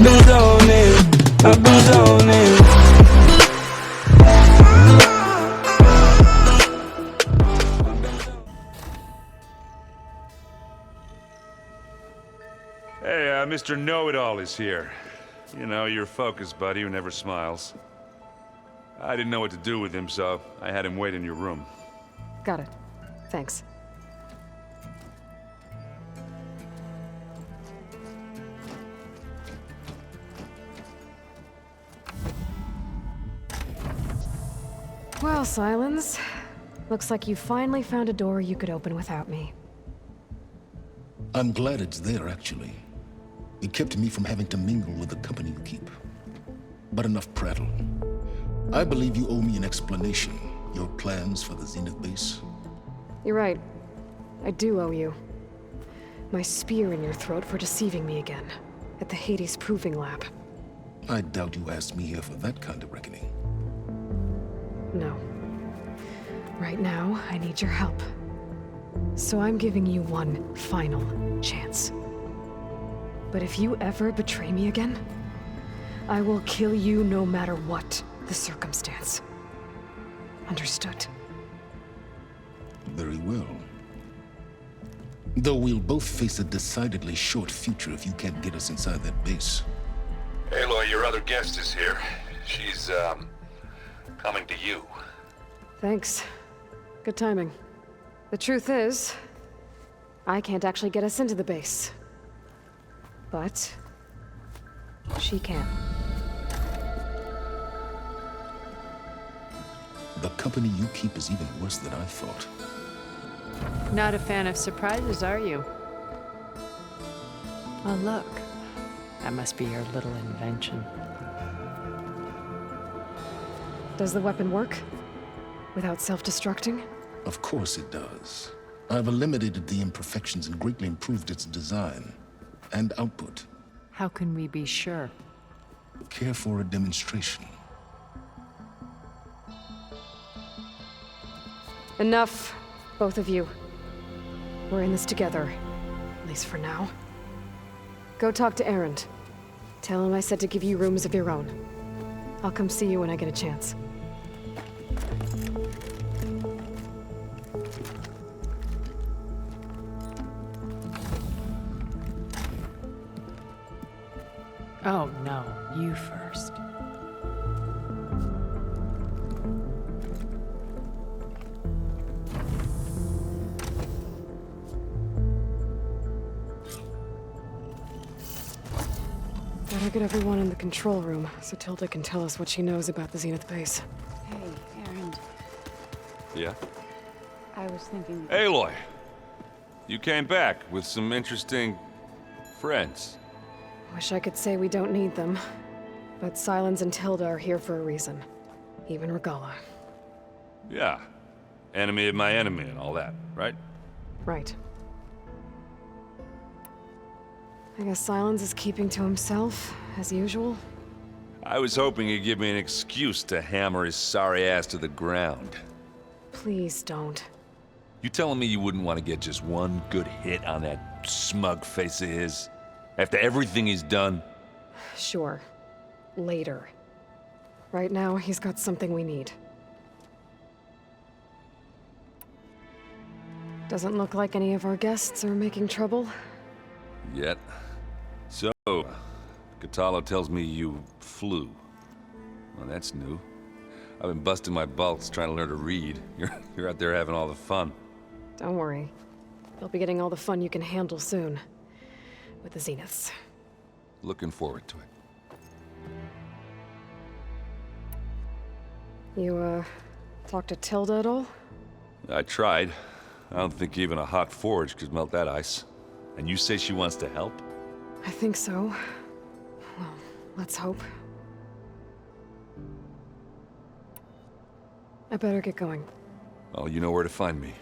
been zoning, I've been zoning. Hey, Mr. Know-It-All is here. You know, your focus buddy who never smiles. I didn't know what to do with him, so I had him wait in your room. Got it. Thanks. Well, Silence. Looks like you finally found a door you could open without me. I'm glad it's there, actually. It kept me from having to mingle with the company you keep. But enough prattle. I believe you owe me an explanation. Your plans for the Zenith base? You're right. I do owe you. My spear in your throat for deceiving me again. At the Hades Proving Lab. I doubt you asked me here for that kind of reckoning. No. Right now, I need your help. So I'm giving you one final chance. But if you ever betray me again, I will kill you no matter what the circumstance. Understood? Very well. Though we'll both face a decidedly short future if you can't get us inside that base. Aloy, your other guest is here. She's, coming to you. Thanks. Good timing. The truth is, I can't actually get us into the base. But she can. The company you keep is even worse than I thought. Not a fan of surprises, are you? Oh, look. That must be your little invention. Does the weapon work? Without self-destructing? Of course it does. I've eliminated the imperfections and greatly improved its design and output. How can we be sure? Care for a demonstration? Enough, both of you. We're in this together, at least for now. Go talk to Erend. Tell him I said to give you rooms of your own. I'll come see you when I get a chance. Oh, no. You first. Better get everyone in the control room, so Tilda can tell us what she knows about the Zenith base. Hey, Erend. Yeah? I was thinking... Aloy! You came back with some interesting... friends. Wish I could say we don't need them. But Silence and Tilda are here for a reason. Even Regala. Yeah. Enemy of my enemy and all that, right? Right. I guess Silence is keeping to himself, as usual. I was hoping he'd give me an excuse to hammer his sorry ass to the ground. Please don't. You telling me you wouldn't want to get just one good hit on that smug face of his? After everything he's done? Sure. Later. Right now, he's got something we need. Doesn't look like any of our guests are making trouble. Yet. So, Katalo tells me you flew. Well, that's new. I've been busting my balls trying to learn to read. You're out there having all the fun. Don't worry. You'll be getting all the fun you can handle soon. With the Zeniths. Looking forward to it. You, talked to Tilda at all? I tried. I don't think even a hot forge could melt that ice. And you say she wants to help? I think so. Well, let's hope. I better get going. Oh, you know where to find me.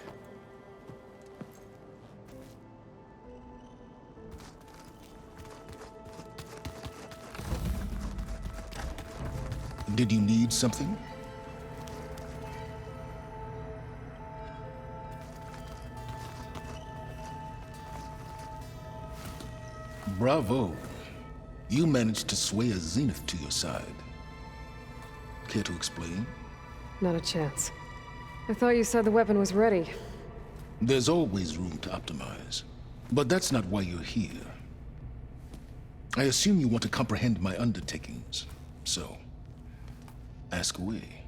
Did you need something? Bravo. You managed to sway a Zenith to your side. Care to explain? Not a chance. I thought you said the weapon was ready. There's always room to optimize. But that's not why you're here. I assume you want to comprehend my undertakings. So, ask away.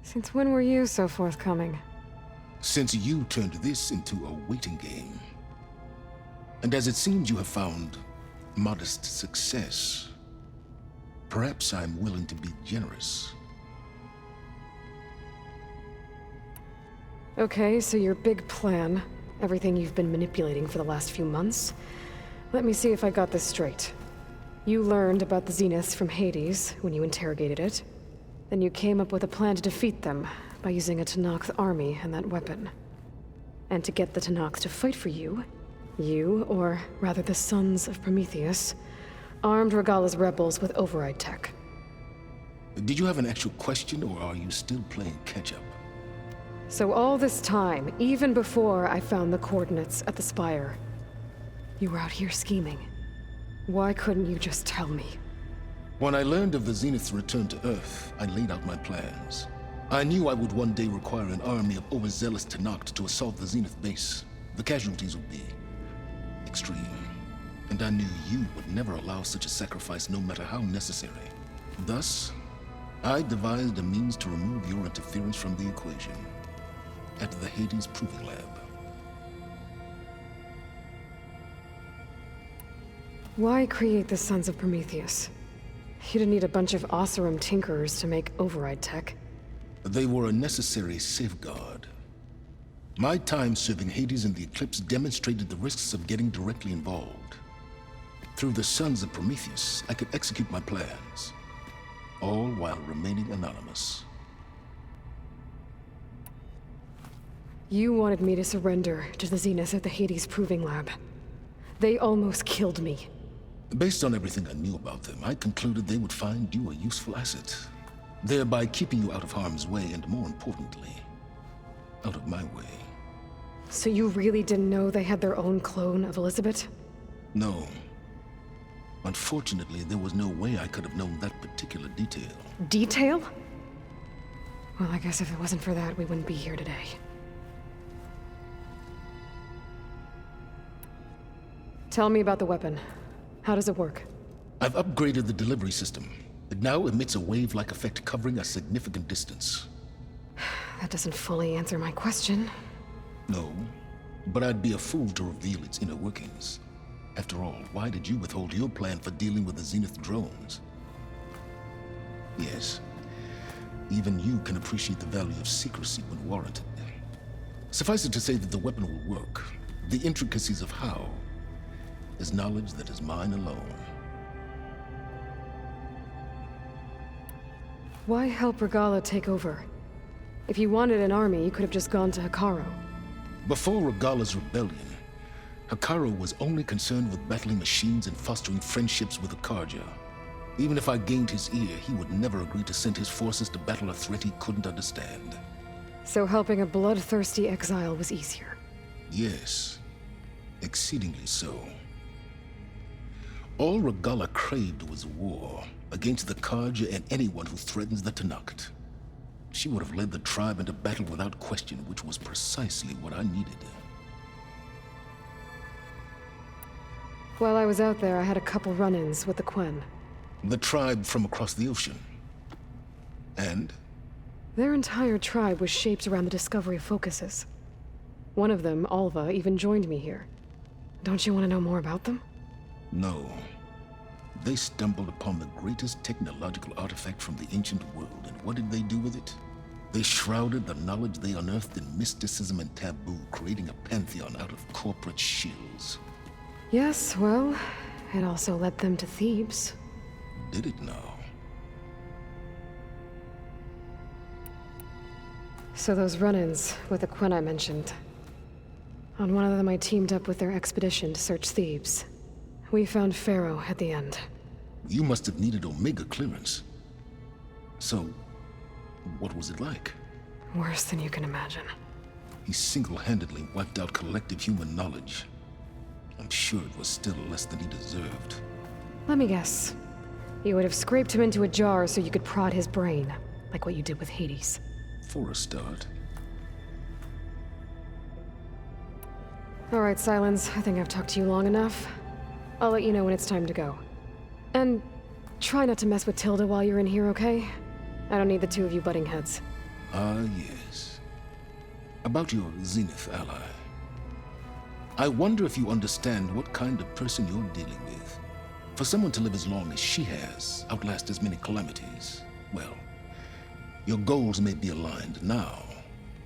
Since when were you so forthcoming? Since you turned this into a waiting game. And as it seems you have found modest success, perhaps I'm willing to be generous. Okay, so your big plan, everything you've been manipulating for the last few months. Let me see if I got this straight. You learned about the Zeniths from Hades when you interrogated it. Then you came up with a plan to defeat them by using a Tenakth army and that weapon. And to get the Tenakth to fight for you, or rather the Sons of Prometheus, armed Regalla's rebels with override tech. Did you have an actual question, or are you still playing catch-up? So all this time, even before I found the coordinates at the Spire, you were out here scheming. Why couldn't you just tell me? When I learned of the Zenith's return to Earth, I laid out my plans. I knew I would one day require an army of overzealous Tenakth to assault the Zenith base. The casualties would be extreme. And I knew you would never allow such a sacrifice, no matter how necessary. Thus, I devised a means to remove your interference from the equation. At the Hades Proving Lab. Why create the Sons of Prometheus? You didn't need a bunch of Oseram tinkerers to make override tech. They were a necessary safeguard. My time serving Hades in the Eclipse demonstrated the risks of getting directly involved. Through the Sons of Prometheus, I could execute my plans, all while remaining anonymous. You wanted me to surrender to the Zeniths at the Hades Proving Lab. They almost killed me. Based on everything I knew about them, I concluded they would find you a useful asset, thereby keeping you out of harm's way and, more importantly, out of my way. So you really didn't know they had their own clone of Elizabeth? No. Unfortunately, there was no way I could have known that particular detail. Detail? Well, I guess if it wasn't for that, we wouldn't be here today. Tell me about the weapon. How does it work? I've upgraded the delivery system. It now emits a wave-like effect covering a significant distance. That doesn't fully answer my question. No, but I'd be a fool to reveal its inner workings. After all, why did you withhold your plan for dealing with the Zenith drones? Yes, even you can appreciate the value of secrecy when warranted. Suffice it to say that the weapon will work. The intricacies of how is knowledge that is mine alone. Why help Regalla take over? If you wanted an army, you could have just gone to Hekarro. Before Regalla's rebellion, Hekarro was only concerned with battling machines and fostering friendships with the Karja. Even if I gained his ear, he would never agree to send his forces to battle a threat he couldn't understand. So helping a bloodthirsty exile was easier? Yes, exceedingly so. All Regalla craved was war against the Karja and anyone who threatens the Tenakth. She would have led the tribe into battle without question, which was precisely what I needed. While I was out there, I had a couple run-ins with the Quen. The tribe from across the ocean. And? Their entire tribe was shaped around the discovery of focuses. One of them, Alva, even joined me here. Don't you want to know more about them? No. They stumbled upon the greatest technological artifact from the ancient world, and what did they do with it? They shrouded the knowledge they unearthed in mysticism and taboo, creating a pantheon out of corporate shills. Yes, well, it also led them to Thebes. Did it now? So those run-ins with the Quen I mentioned. On one of them I teamed up with their expedition to search Thebes. We found Pharaoh at the end. You must have needed Omega clearance. So, what was it like? Worse than you can imagine. He single-handedly wiped out collective human knowledge. I'm sure it was still less than he deserved. Let me guess. You would have scraped him into a jar so you could prod his brain, like what you did with Hades. For a start. Alright, Silence. I think I've talked to you long enough. I'll let you know when it's time to go. And try not to mess with Tilda while you're in here, okay? I don't need the two of you butting heads. Ah, yes. About your Zenith ally. I wonder if you understand what kind of person you're dealing with. For someone to live as long as she has, outlast as many calamities, well, your goals may be aligned now,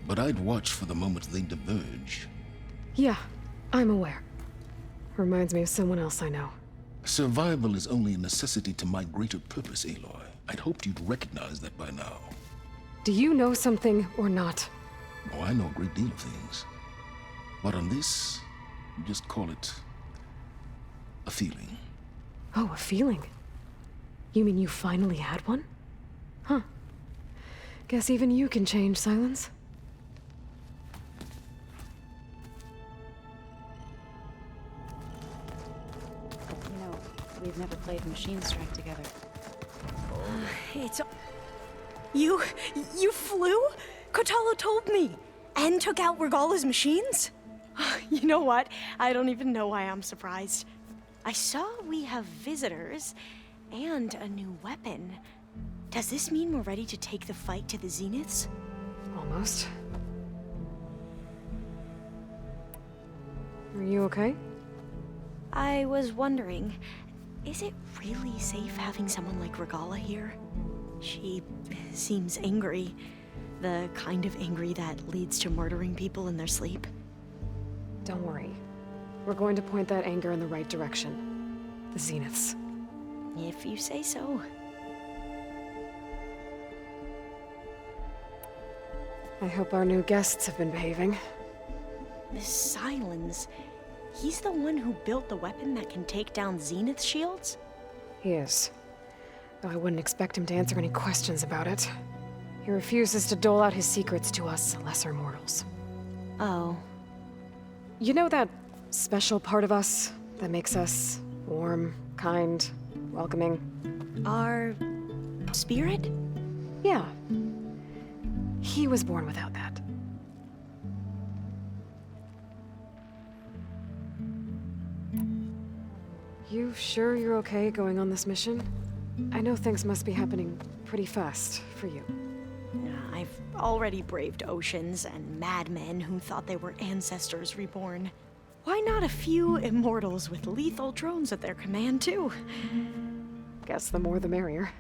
but I'd watch for the moment they diverge. Yeah, I'm aware. Reminds me of someone else I know. Survival is only a necessity to my greater purpose, Aloy. I'd hoped you'd recognize that by now. Do you know something or not? Oh, I know a great deal of things. But on this, just call it a feeling. Oh, a feeling? You mean you finally had one? Huh. Guess even you can change, Silence. You know, we've never played Machine Strike together. It's... You flew? Kotalo told me! And took out Regala's machines? You know what? I don't even know why I'm surprised. I saw we have visitors and a new weapon. Does this mean we're ready to take the fight to the Zeniths? Almost. Are you okay? I was wondering, is it really safe having someone like Regala here? She seems angry. The kind of angry that leads to murdering people in their sleep. Don't worry. We're going to point that anger in the right direction. The Zeniths. If you say so. I hope our new guests have been behaving. This Silence, he's the one who built the weapon that can take down Zenith shields? He is. Though I wouldn't expect him to answer any questions about it. He refuses to dole out his secrets to us lesser mortals. Oh. You know that special part of us that makes us warm, kind, welcoming? Our spirit? Yeah. He was born without that. You sure you're okay going on this mission? I know things must be happening pretty fast for you. I've already braved oceans and madmen who thought they were ancestors reborn. Why not a few immortals with lethal drones at their command, too? Guess the more the merrier.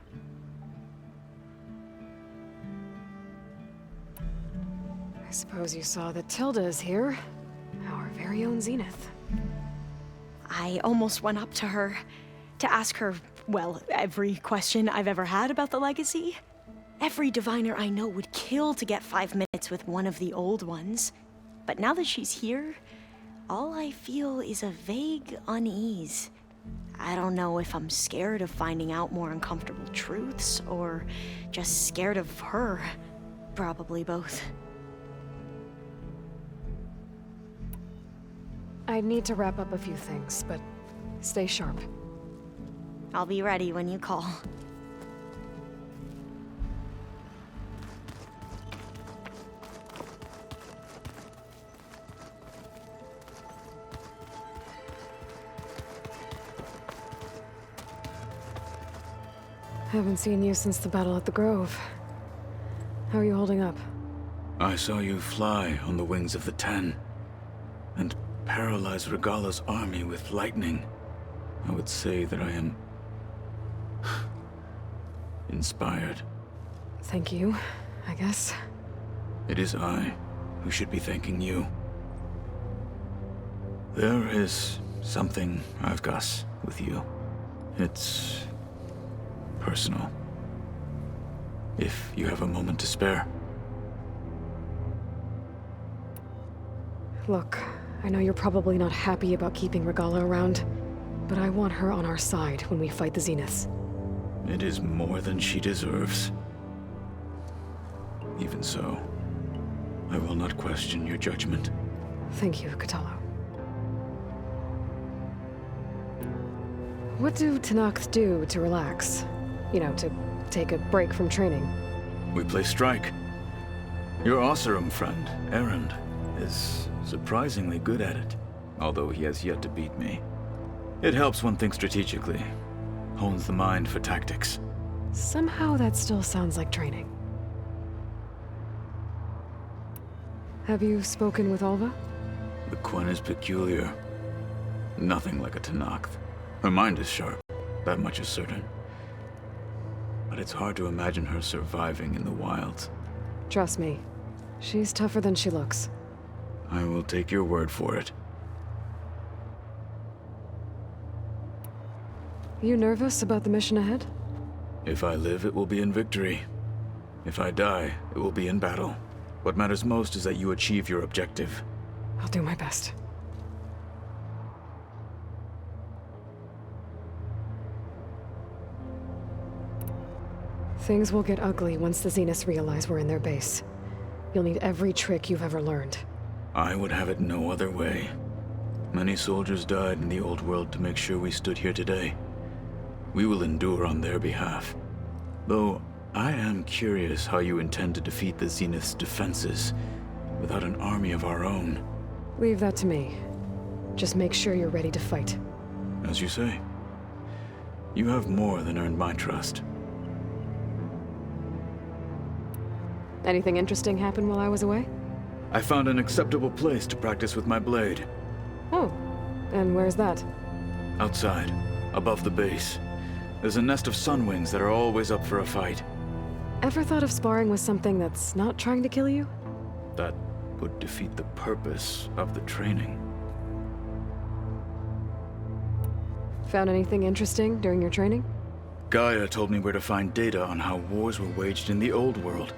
I suppose you saw that Tilda is here. Our very own Zenith. I almost went up to her to ask her, well, every question I've ever had about the legacy. Every diviner I know would kill to get 5 minutes with one of the old ones. But now that she's here, all I feel is a vague unease. I don't know if I'm scared of finding out more uncomfortable truths, or just scared of her. Probably both. I need to wrap up a few things, but stay sharp. I'll be ready when you call. Haven't seen you since the battle at the Grove. How are you holding up? I saw you fly on the wings of the Ten, and paralyze Regala's army with lightning. I would say that I am... inspired. Thank you, I guess. It is I who should be thanking you. There is something I've got with you. It's... personal. If you have a moment to spare. Look, I know you're probably not happy about keeping Regala around, but I want her on our side when we fight the Zeniths. It is more than she deserves. Even so, I will not question your judgment. Thank you, Kotalo. What do Tenakth do to relax? You know, to take a break from training? We play strike. Your Oseram friend, Erend, is surprisingly good at it, although he has yet to beat me. It helps one think strategically, hones the mind for tactics. Somehow that still sounds like training. Have you spoken with Alva? The Quen is peculiar. Nothing like a Tenakth. Her mind is sharp, that much is certain. But it's hard to imagine her surviving in the wilds. Trust me, she's tougher than she looks. I will take your word for it. You nervous about the mission ahead? If I live, it will be in victory. If I die, it will be in battle. What matters most is that you achieve your objective. I'll do my best. Things will get ugly once the Zeniths realize we're in their base. You'll need every trick you've ever learned. I would have it no other way. Many soldiers died in the old world to make sure we stood here today. We will endure on their behalf. Though, I am curious how you intend to defeat the Zenith's defenses without an army of our own. Leave that to me. Just make sure you're ready to fight. As you say. You have more than earned my trust. Anything interesting happen while I was away? I found an acceptable place to practice with my blade. Oh, and where's that? Outside, above the base. There's a nest of sunwings that are always up for a fight. Ever thought of sparring with something that's not trying to kill you? That would defeat the purpose of the training. Found anything interesting during your training? Gaia told me where to find data on how wars were waged in the old world.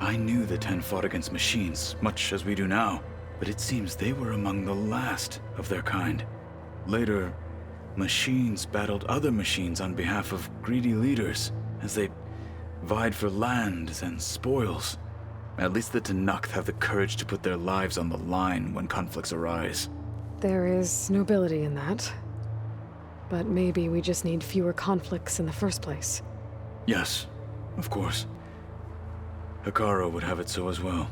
I knew the Ten fought against machines, much as we do now, but it seems they were among the last of their kind. Later, machines battled other machines on behalf of greedy leaders, as they vied for lands and spoils. At least the Tenakth have the courage to put their lives on the line when conflicts arise. There is nobility in that. But maybe we just need fewer conflicts in the first place. Yes, of course. Hikaru would have it so as well.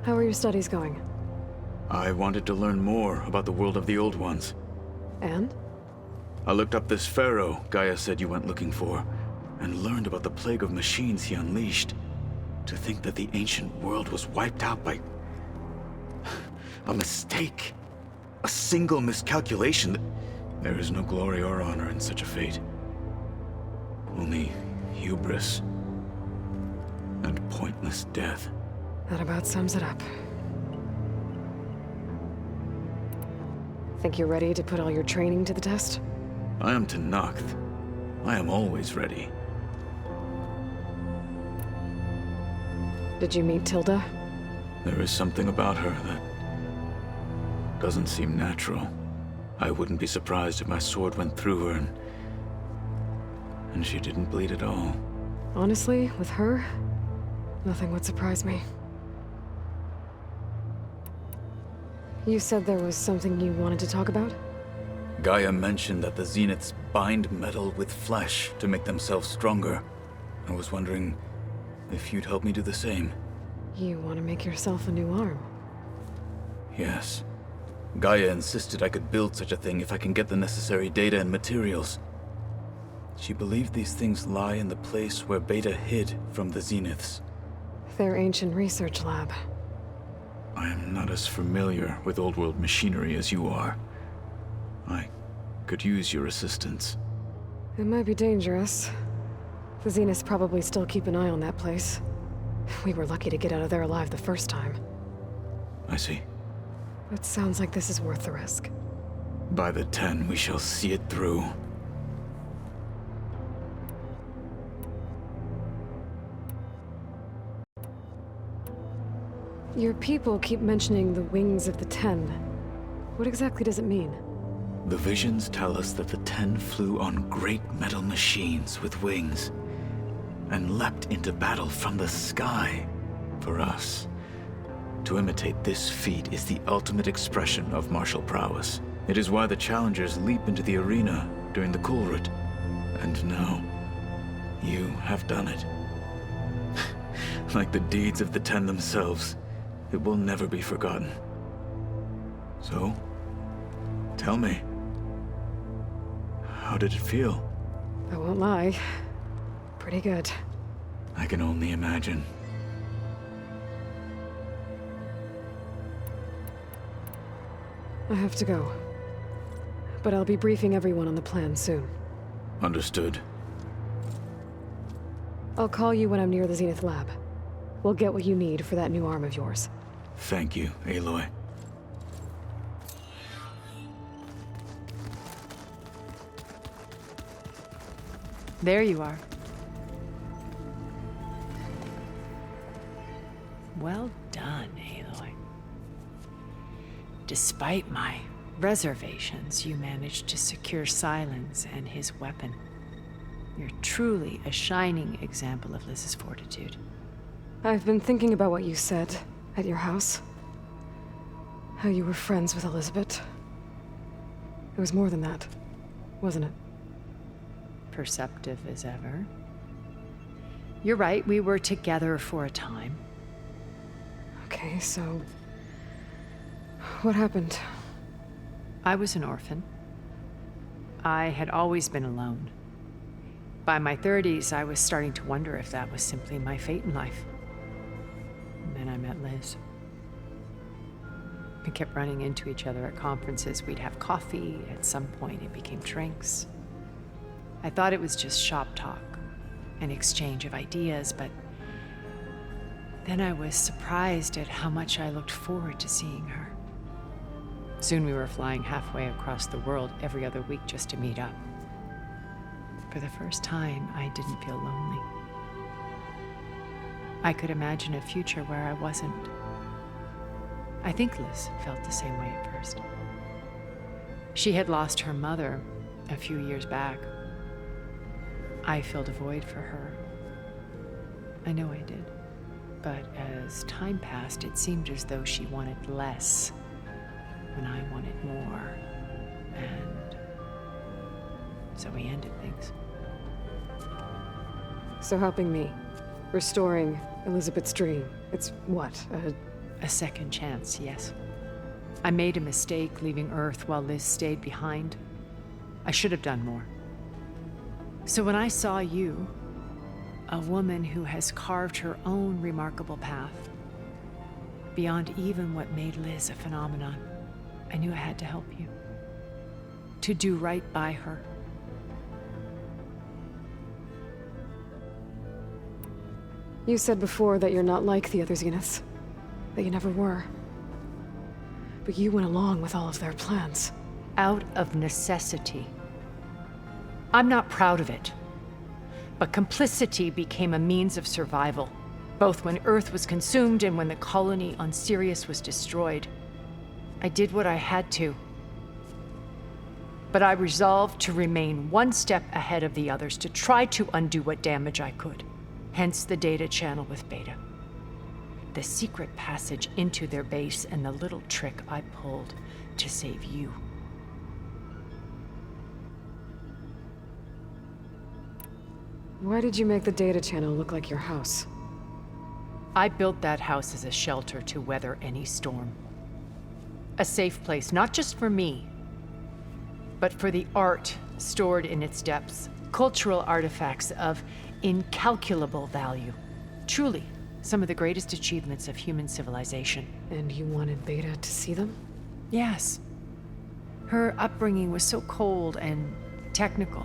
How are your studies going? I wanted to learn more about the world of the Old Ones. And? I looked up this pharaoh Gaia said you went looking for, and learned about the plague of machines he unleashed. To think that the ancient world was wiped out by a mistake. A single miscalculation. There is no glory or honor in such a fate. Only hubris and pointless death. That about sums it up. Think you're ready to put all your training to the test? I am Tenakth. I am always ready. Did you meet Tilda? There is something about her that doesn't seem natural. I wouldn't be surprised if my sword went through her and she didn't bleed at all. Honestly, with her, nothing would surprise me. You said there was something you wanted to talk about? Gaia mentioned that the Zeniths bind metal with flesh to make themselves stronger. I was wondering if you'd help me do the same. You want to make yourself a new arm? Yes. Gaia insisted I could build such a thing if I can get the necessary data and materials. She believed these things lie in the place where Beta hid from the Zeniths. Their ancient research lab. I am not as familiar with old world machinery as you are. I could use your assistance. It might be dangerous. The Zeniths probably still keep an eye on that place. We were lucky to get out of there alive the first time. I see. It sounds like this is worth the risk. By the 10, we shall see it through. Your people keep mentioning the wings of the 10. What exactly does it mean? The visions tell us that the 10 flew on great metal machines with wings, and leapt into battle from the sky for us, To imitate this feat is the ultimate expression of martial prowess. It is why the challengers leap into the arena during the Kulrut. And now, you have done it. Like the deeds of the Ten themselves, it will never be forgotten. So, tell me, how did it feel? I won't lie. Pretty good. I can only imagine. I have to go. But I'll be briefing everyone on the plan soon. Understood. I'll call you when I'm near the Zenith lab. We'll get what you need for that new arm of yours. Thank you, Aloy. There you are. Well done, Aloy. Despite my reservations, you managed to secure Silence and his weapon. You're truly a shining example of Liz's fortitude. I've been thinking about what you said at your house. How you were friends with Elizabeth. It was more than that, wasn't it? Perceptive as ever. You're right, we were together for a time. Okay, so... what happened? I was an orphan. I had always been alone. By my 30s, I was starting to wonder if that was simply my fate in life. And then I met Liz. We kept running into each other at conferences. We'd have coffee. At some point, it became drinks. I thought it was just shop talk, an exchange of ideas, but then I was surprised at how much I looked forward to seeing her. Soon we were flying halfway across the world every other week just to meet up. For the first time, I didn't feel lonely. I could imagine a future where I wasn't. I think Liz felt the same way at first. She had lost her mother a few years back. I filled a void for her. I know I did. But as time passed, it seemed as though she wanted less when I wanted more. And so we ended things. So helping me. Restoring Elizabeth's dream. It's what? A second chance, yes. I made a mistake leaving Earth while Liz stayed behind. I should have done more. So when I saw you, a woman who has carved her own remarkable path, beyond even what made Liz a phenomenon, I knew I had to help you. To do right by her. You said before that you're not like the other Zeniths. That you never were. But you went along with all of their plans. Out of necessity. I'm not proud of it. But complicity became a means of survival, both when Earth was consumed and when the colony on Sirius was destroyed. I did what I had to. But I resolved to remain one step ahead of the others, to try to undo what damage I could. Hence the data channel with Beta. The secret passage into their base and the little trick I pulled to save you. Why did you make the data channel look like your house? I built that house as a shelter to weather any storm. A safe place, not just for me, but for the art stored in its depths. Cultural artifacts of incalculable value. Truly, some of the greatest achievements of human civilization. And you wanted Beta to see them? Yes. Her upbringing was so cold and technical.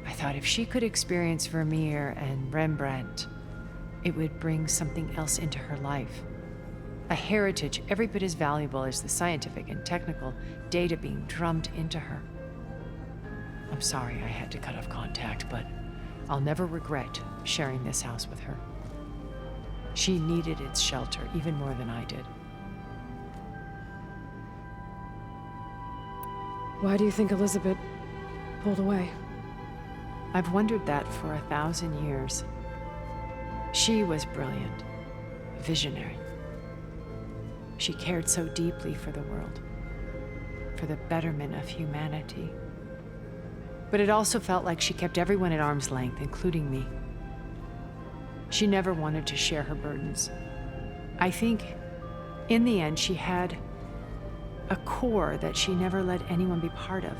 I thought if she could experience Vermeer and Rembrandt, it would bring something else into her life. A heritage every bit as valuable as the scientific and technical data being drummed into her. I'm sorry I had to cut off contact, but I'll never regret sharing this house with her. She needed its shelter even more than I did. Why do you think Elizabeth pulled away? I've wondered that for 1,000 years. She was brilliant, visionary. She cared so deeply for the world, for the betterment of humanity. But it also felt like she kept everyone at arm's length, including me. She never wanted to share her burdens. I think, in the end, she had a core that she never let anyone be part of.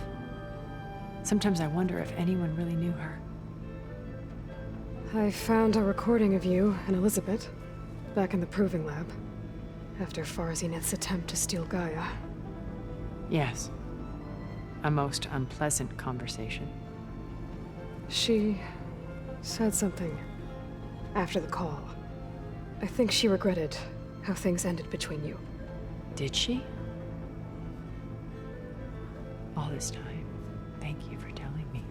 Sometimes I wonder if anyone really knew her. I found a recording of you and Elizabeth back in the proving lab after Farzineth's attempt to steal Gaia. Yes. A most unpleasant conversation. She said something after the call. I think she regretted how things ended between you. Did she? All this time, thank you for telling me.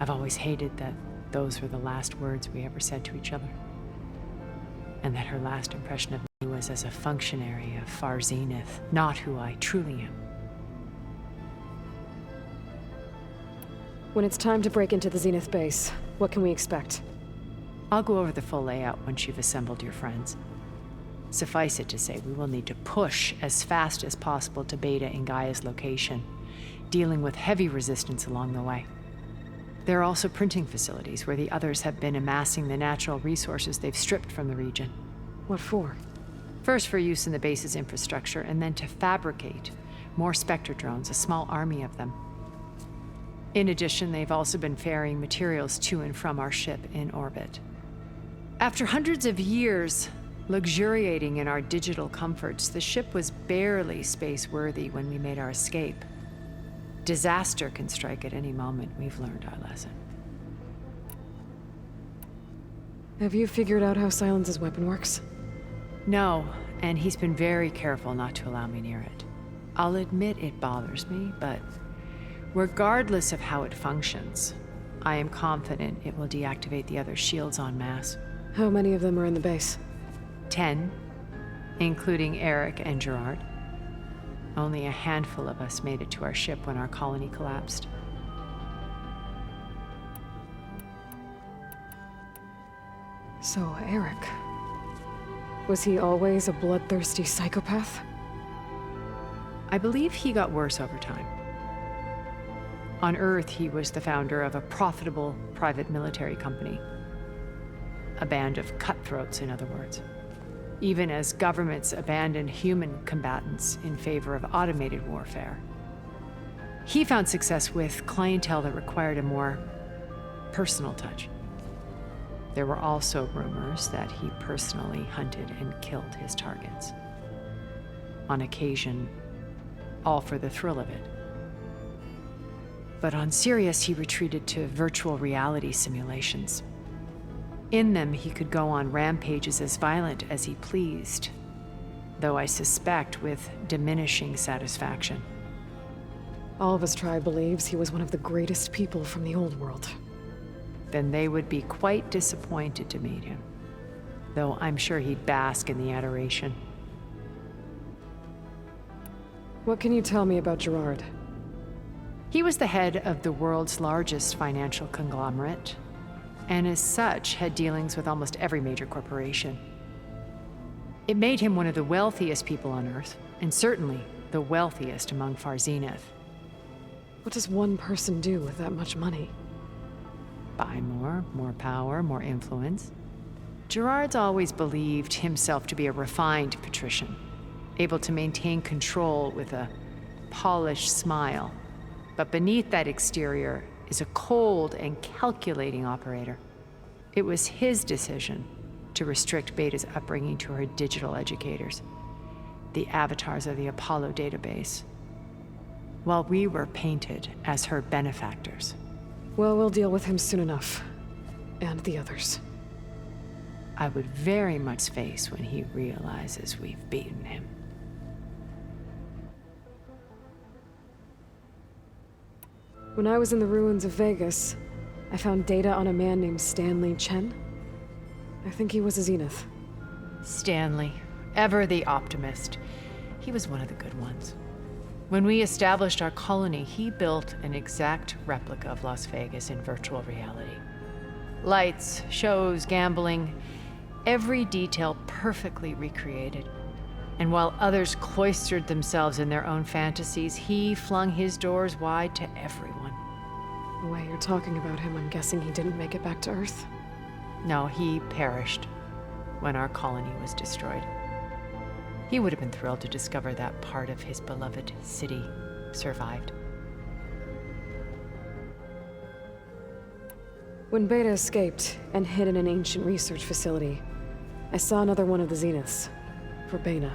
I've always hated that those were the last words we ever said to each other. And that her last impression of me was as a functionary of Farzineth, not who I truly am. When it's time to break into the Zenith base, what can we expect? I'll go over the full layout once you've assembled your friends. Suffice it to say, we will need to push as fast as possible to Beta and Gaia's location, dealing with heavy resistance along the way. There are also printing facilities where the others have been amassing the natural resources they've stripped from the region. What for? First for use in the base's infrastructure, and then to fabricate more Spectre drones, a small army of them. In addition, they've also been ferrying materials to and from our ship in orbit. After hundreds of years luxuriating in our digital comforts, the ship was barely space-worthy when we made our escape. Disaster can strike at any moment. We've learned our lesson. Have you figured out how Silence's weapon works? No, and he's been very careful not to allow me near it. I'll admit it bothers me, but regardless of how it functions, I am confident it will deactivate the other shields en masse. How many of them are in the base? 10, including Eric and Gerard. Only a handful of us made it to our ship when our colony collapsed. So, Eric. Was he always a bloodthirsty psychopath? I believe he got worse over time. On Earth, he was the founder of a profitable private military company. A band of cutthroats, in other words. Even as governments abandoned human combatants in favor of automated warfare. He found success with clientele that required a more personal touch. There were also rumors that he personally hunted and killed his targets. On occasion, all for the thrill of it. But on Sirius, he retreated to virtual reality simulations. In them, he could go on rampages as violent as he pleased, though I suspect with diminishing satisfaction. All of his tribe believes he was one of the greatest people from the old world. Then they would be quite disappointed to meet him, though I'm sure he'd bask in the adoration. What can you tell me about Gerard? He was the head of the world's largest financial conglomerate, and as such had dealings with almost every major corporation. It made him one of the wealthiest people on Earth, and certainly the wealthiest among Farzineth. What does one person do with that much money? Buy more power, more influence. Gerard's always believed himself to be a refined patrician, able to maintain control with a polished smile. But beneath that exterior is a cold and calculating operator. It was his decision to restrict Beta's upbringing to her digital educators, the avatars of the Apollo database, while we were painted as her benefactors. Well, we'll deal with him soon enough. And the others. I would very much face when he realizes we've beaten him. When I was in the ruins of Vegas, I found data on a man named Stanley Chen. I think he was a Zenith. Stanley, ever the optimist. He was one of the good ones. When we established our colony, he built an exact replica of Las Vegas in virtual reality. Lights, shows, gambling. Every detail perfectly recreated. And while others cloistered themselves in their own fantasies, he flung his doors wide to everyone. The way you're talking about him, I'm guessing he didn't make it back to Earth. No, he perished when our colony was destroyed. He would have been thrilled to discover that part of his beloved city survived. When Beta escaped and hid in an ancient research facility, I saw another one of the Zeniths. Verbena.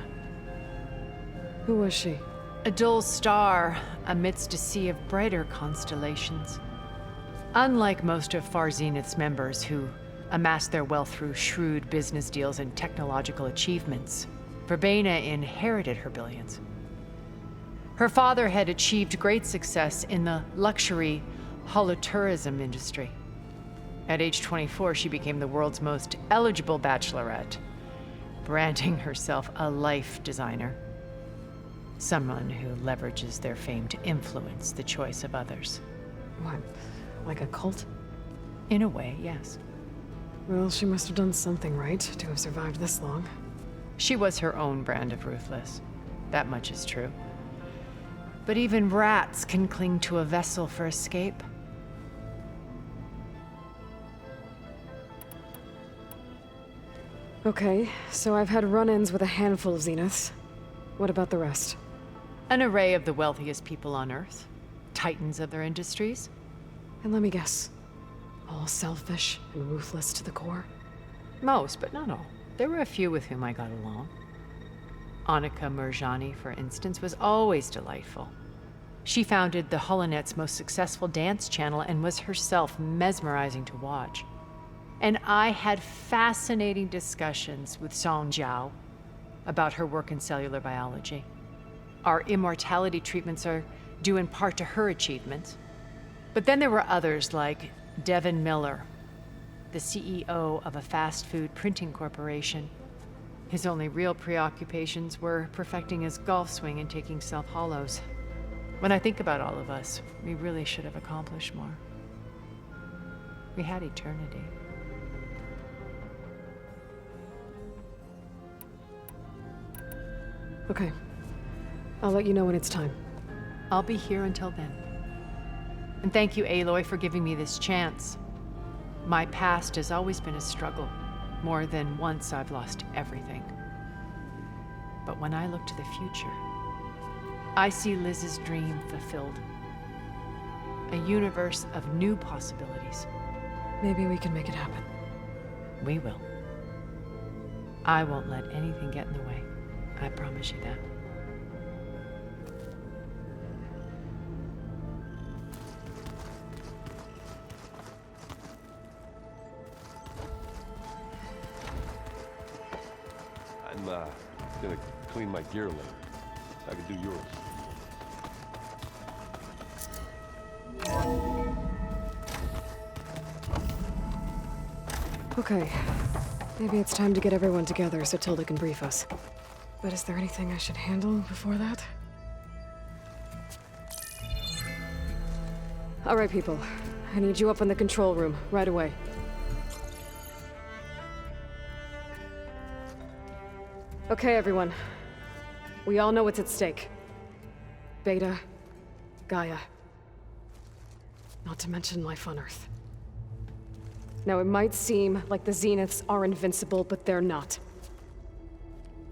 Who was she? A dull star amidst a sea of brighter constellations. Unlike most of Far Zenith's members who amassed their wealth through shrewd business deals and technological achievements, Verbena inherited her billions. Her father had achieved great success in the luxury holotourism industry. At age 24, she became the world's most eligible bachelorette, branding herself a life designer. Someone who leverages their fame to influence the choice of others. What, like a cult? In a way, yes. Well, she must have done something right to have survived this long. She was her own brand of ruthless. That much is true. But even rats can cling to a vessel for escape. Okay, so I've had run-ins with a handful of Zeniths. What about the rest? An array of the wealthiest people on Earth. Titans of their industries. And let me guess. All selfish and ruthless to the core? Most, but not all. There were a few with whom I got along. Annika Murjani, for instance, was always delightful. She founded the Holonet's most successful dance channel and was herself mesmerizing to watch. And I had fascinating discussions with Song Jiao about her work in cellular biology. Our immortality treatments are due in part to her achievements. But then there were others like Devin Miller, the CEO of a fast food printing corporation. His only real preoccupations were perfecting his golf swing and taking self-hollows. When I think about all of us, we really should have accomplished more. We had eternity. Okay. I'll let you know when it's time. I'll be here until then. And thank you, Aloy, for giving me this chance. My past has always been a struggle. More than once I've lost everything. But when I look to the future, I see Liz's dream fulfilled. A universe of new possibilities. Maybe we can make it happen. We will. I won't let anything get in the way. I promise you that. I'm gonna clean my gear later. I can do yours. Okay. Maybe it's time to get everyone together so Tilda can brief us. But is there anything I should handle before that? All right, people. I need you up in the control room, right away. Okay, everyone. We all know what's at stake. Beta, Gaia. Not to mention life on Earth. Now, it might seem like the Zeniths are invincible, but they're not.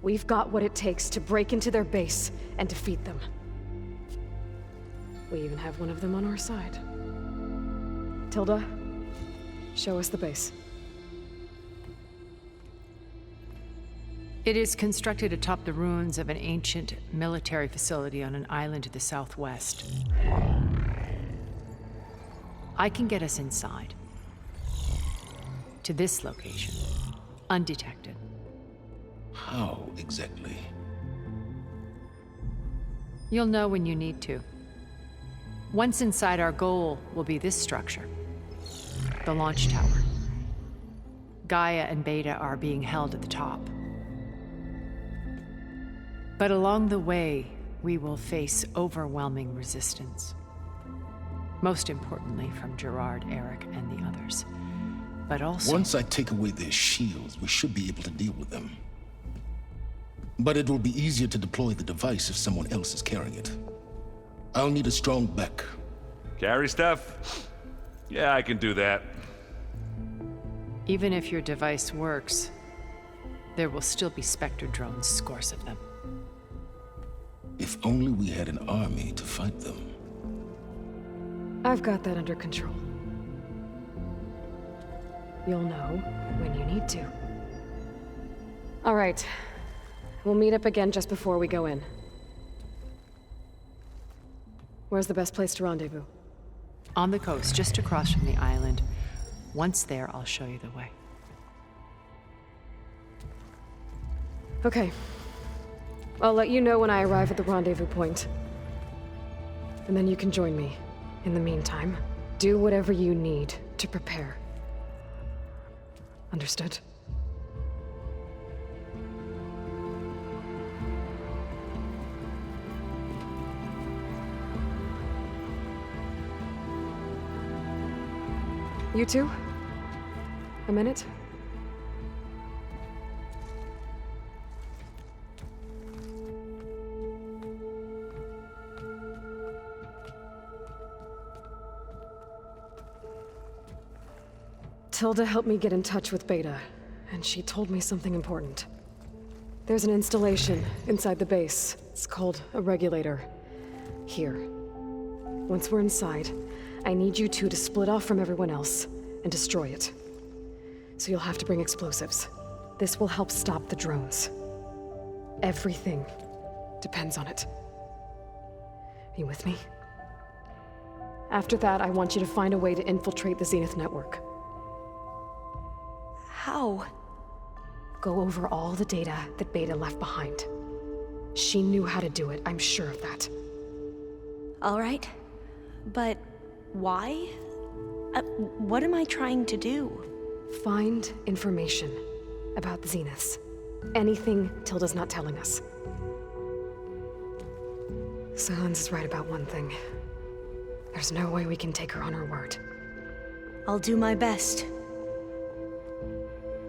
We've got what it takes to break into their base and defeat them. We even have one of them on our side. Tilda, show us the base. It is constructed atop the ruins of an ancient military facility on an island to the southwest. I can get us inside. To this location, undetected. How exactly? You'll know when you need to. Once inside, our goal will be this structure. The launch tower. Gaia and Beta are being held at the top. But along the way, we will face overwhelming resistance. Most importantly, from Gerard, Eric, and the others. But also... Once I take away their shields, we should be able to deal with them. But it will be easier to deploy the device if someone else is carrying it. I'll need a strong back. Carry stuff? Yeah, I can do that. Even if your device works, there will still be Spectre drones, scores of them. If only we had an army to fight them. I've got that under control. You'll know when you need to. All right. We'll meet up again just before we go in. Where's the best place to rendezvous? On the coast, just across from the island. Once there, I'll show you the way. Okay. I'll let you know when I arrive at the rendezvous point. And then you can join me. In the meantime, do whatever you need to prepare. Understood? You two? A minute? Tilda helped me get in touch with Beta, and she told me something important. There's an installation inside the base. It's called a regulator. Here. Once we're inside, I need you two to split off from everyone else and destroy it. So you'll have to bring explosives. This will help stop the drones. Everything depends on it. Are you with me? After that, I want you to find a way to infiltrate the Zenith network. How? Go over all the data that Beta left behind. She knew how to do it, I'm sure of that. All right. But why? What am I trying to do? Find information about the Zeniths. Anything Tilda's not telling us. Silence is right about one thing. There's no way we can take her on her word. I'll do my best.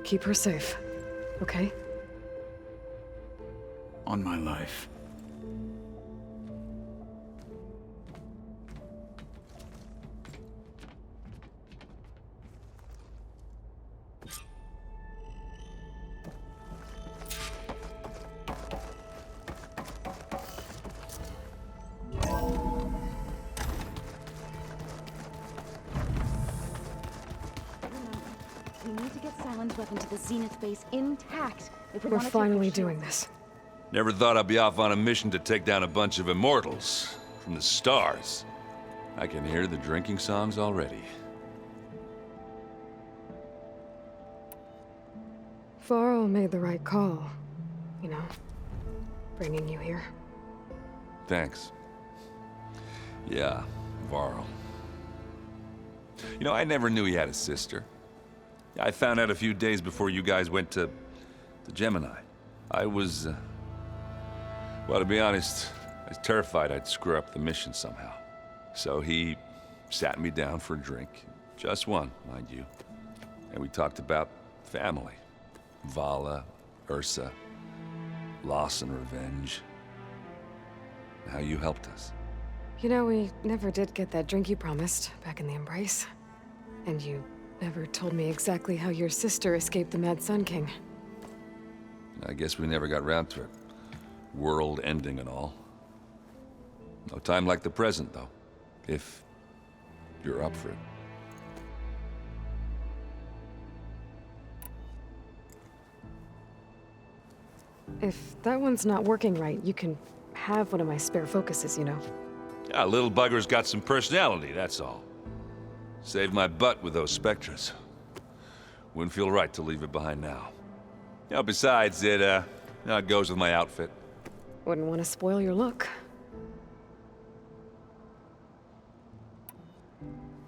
Keep her safe, okay? On my life. We need to get Silent's weapon to the Zenith base intact if we We're want to finally doing this. Never thought I'd be off on a mission to take down a bunch of immortals from the stars. I can hear the drinking songs already. Varro made the right call. You know, bringing you here. Thanks. Yeah, Varl. You know, I never knew he had a sister. I found out a few days before you guys went to Gemini. I was, well, to be honest, I was terrified I'd screw up the mission somehow. So he sat me down for a drink. Just one, mind you. And we talked about family. Vala, Ursa, loss and revenge. How you helped us. You know, we never did get that drink you promised back in the Embrace. And you never told me exactly how your sister escaped the Mad Sun King. I guess we never got round to it. World ending and all. No time like the present, though. If you're up for it. If that one's not working right, you can have one of my spare focuses, you know. Yeah, little bugger's got some personality, that's all. Saved my butt with those Spectres. Wouldn't feel right to leave it behind now. You know, besides, it goes with my outfit. Wouldn't want to spoil your look.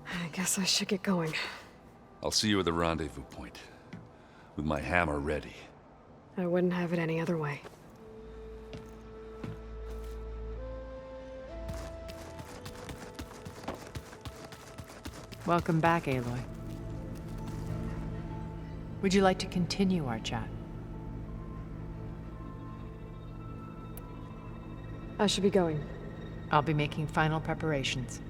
I guess I should get going. I'll see you at the rendezvous point. With my hammer ready. I wouldn't have it any other way. Welcome back, Aloy. Would you like to continue our chat? I should be going. I'll be making final preparations.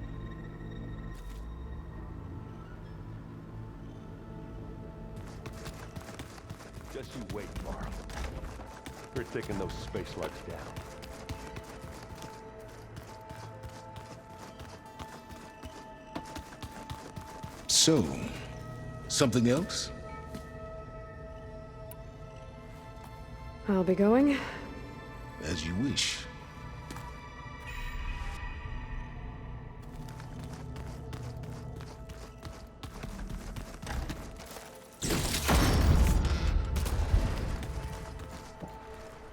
Just you wait, Varl. We're taking those space slugs down. So, something else? I'll be going. As you wish.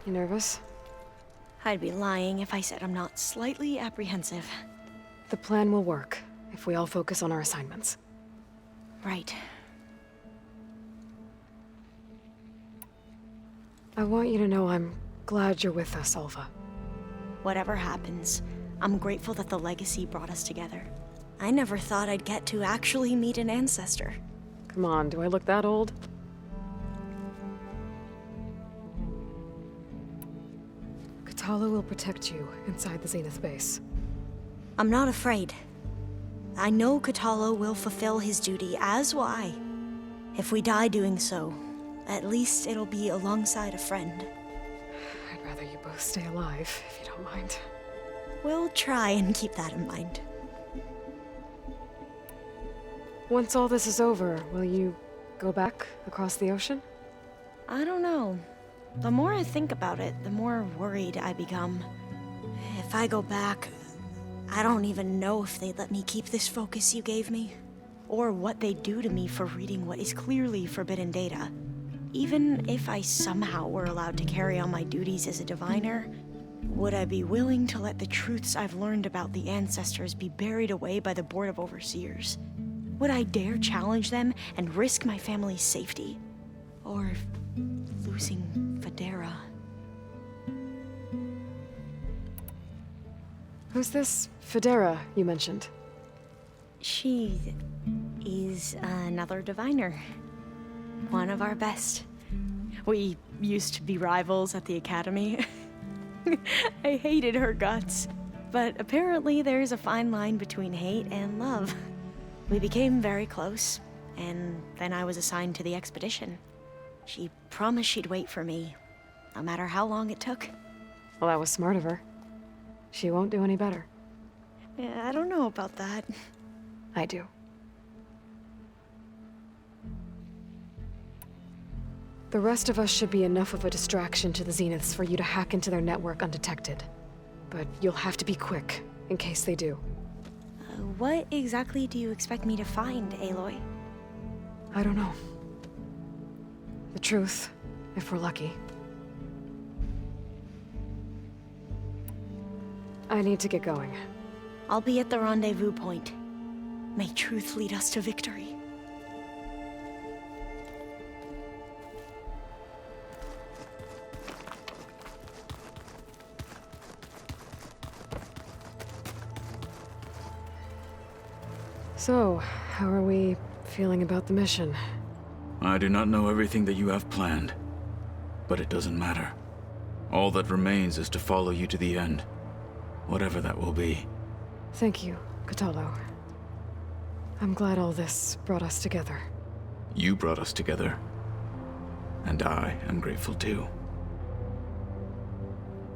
You nervous? I'd be lying if I said I'm not slightly apprehensive. The plan will work if we all focus on our assignments. Right. I want you to know I'm glad you're with us, Alva. Whatever happens, I'm grateful that the legacy brought us together. I never thought I'd get to actually meet an ancestor. Come on, do I look that old? Katala will protect you inside the Zenith base. I'm not afraid. I know Katala will fulfill his duty, as will I. If we die doing so, at least it'll be alongside a friend. I'd rather you both stay alive, if you don't mind. We'll try and keep that in mind. Once all this is over, will you go back across the ocean? I don't know. The more I think about it, the more worried I become. If I go back, I don't even know if they'd let me keep this focus you gave me, or what they'd do to me for reading what is clearly forbidden data. Even if I somehow were allowed to carry on my duties as a diviner, would I be willing to let the truths I've learned about the ancestors be buried away by the Board of Overseers? Would I dare challenge them and risk my family's safety? Or losing Federa? Who's this Federa you mentioned? She is another diviner. One of our best. We used to be rivals at the academy. I hated her guts, but apparently there's a fine line between hate and love. We became very close, and then I was assigned to the expedition. She promised she'd wait for me, no matter how long it took. Well, that was smart of her. She won't do any better. Yeah, I don't know about that. I do. The rest of us should be enough of a distraction to the Zeniths for you to hack into their network undetected. But you'll have to be quick, in case they do. What exactly do you expect me to find, Aloy? I don't know. The truth, if we're lucky. I need to get going. I'll be at the rendezvous point. May truth lead us to victory. So, how are we feeling about the mission? I do not know everything that you have planned, but it doesn't matter. All that remains is to follow you to the end, whatever that will be. Thank you, Katalo. I'm glad all this brought us together. You brought us together, and I am grateful too.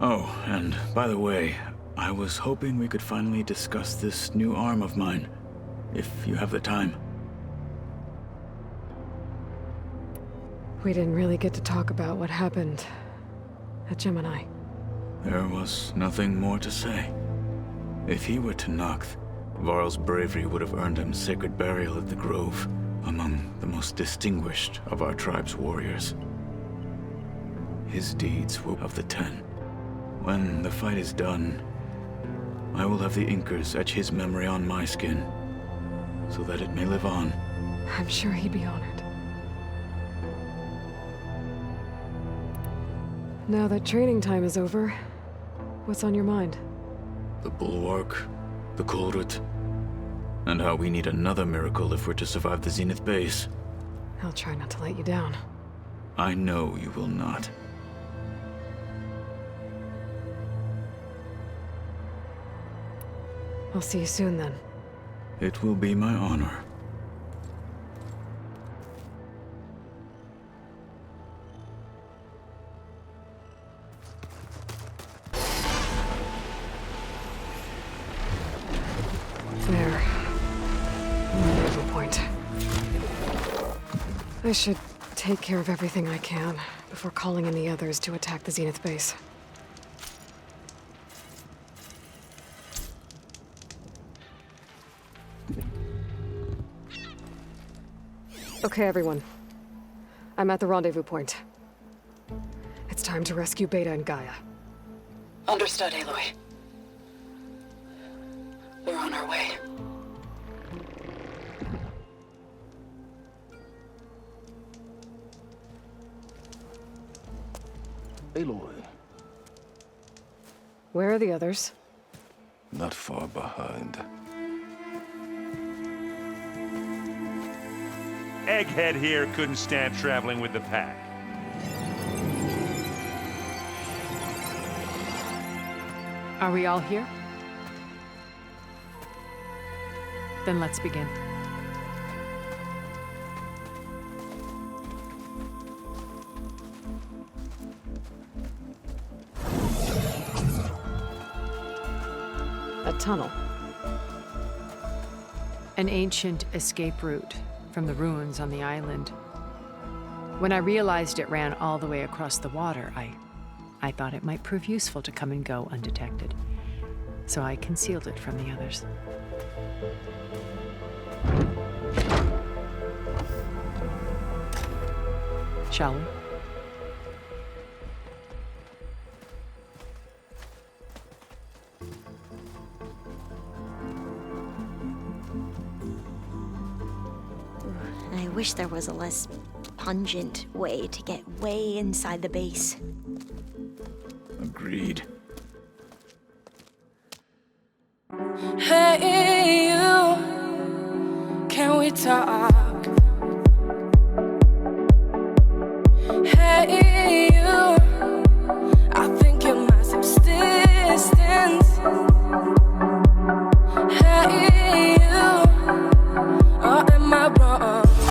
Oh, and by the way, I was hoping we could finally discuss this new arm of mine, if you have the time. We didn't really get to talk about what happened at Gemini. There was nothing more to say. If he were to Noct, Varl's bravery would have earned him sacred burial at the Grove, among the most distinguished of our tribe's warriors. His deeds were of the 10. When the fight is done, I will have the Inkers etch his memory on my skin, so that it may live on. I'm sure he'd be honored. Now that training time is over, what's on your mind? The Bulwark, the Kulrut, and how we need another miracle if we're to survive the Zenith base. I'll try not to let you down. I know you will not. I'll see you soon then. It will be my honor. There. Rendezvous point. I should take care of everything I can before calling in the others to attack the Zenith base. Okay, everyone. I'm at the rendezvous point. It's time to rescue Beta and Gaia. Understood, Aloy. We're on our way. Aloy, Where are the others? not far behind. Egghead here couldn't stand traveling with the pack. Are we all here? Then let's begin. A tunnel. An ancient escape route from the ruins on the island. When I realized it ran all the way across the water, I thought it might prove useful to come and go undetected. So I concealed it from the others. Shall we? I wish there was a less pungent way to get way inside the base. Agreed. Hey, you, can we talk?